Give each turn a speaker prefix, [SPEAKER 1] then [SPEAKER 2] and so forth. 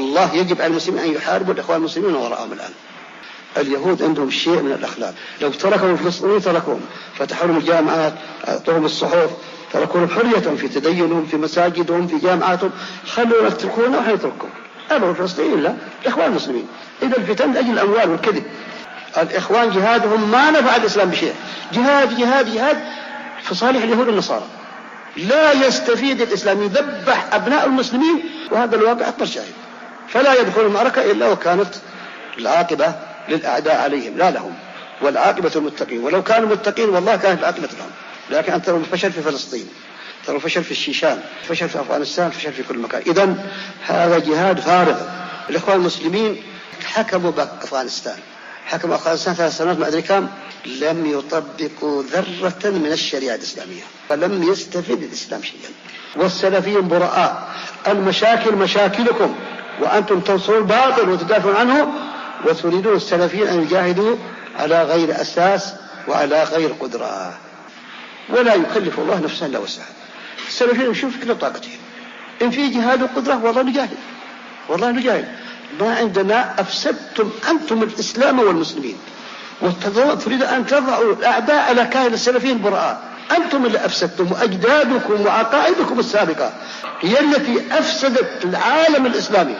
[SPEAKER 1] والله يجب على المسلمين أن يحاربوا الإخوان المسلمين وراءهم الآن. اليهود عندهم شيء من الأخلاق، لو تركوا الفلسطينيين تركوهم، فتحوا لهم الجامعات، أعطوهم الصحف، تركوا لهم حريتهم في تدينهم، في مساجدهم، في جامعاتهم، خلوا يتركونا ونحن نترككم. أمر الفلسطينيين لا، الإخوان المسلمين. إذا الفتن لأجل الأموال والكذب. الإخوان جهادهم ما نفع الإسلام بشيء، جهاد جهاد جهاد في صالح اليهود والنصارى. لا يستفيد الإسلام، يذبح أبناء المسلمين، وهذا الواقع أكبر شاهد. فلا يدخل المعركة إلا وكانت العاقبة للأعداء عليهم لا لهم، والعاقبة المتقين. ولو كانوا متقين والله كانت العاقبة لهم. لكن أنت ترى الفشل في فلسطين، ترى الفشل في الشيشان، فشل في أفغانستان، فشل في كل مكان. إذن هذا جهاد فارغ. الإخوان المسلمين حكموا بأفغانستان، حكموا أفغانستان 3 سنوات ما أدري كم، لم يطبقوا ذرة من الشريعة الإسلامية، فلم يستفيد الإسلام شيئا. والسلفيين براء، المشاكل مشاكلكم، وأنتم تنصرون الباطل وتدافعون عنه، وتريدون السلفيين أن يجاهدوا على غير أساس وعلى غير قدرة. ولا يكلف الله نفسا إلا وسعها. السلفيين نشوف كل طاقتهم، إن في جهاد وقدرة والله نجاهد، والله نجاهد. ما عندنا أفسدتم أنتم الإسلام والمسلمين، وتريد أن تضعوا الأعداء على كاهل السلفيين براء. أنتم اللي أفسدتم، وأجدادكم وعقائدكم السابقة هي التي أفسدت العالم الإسلامي.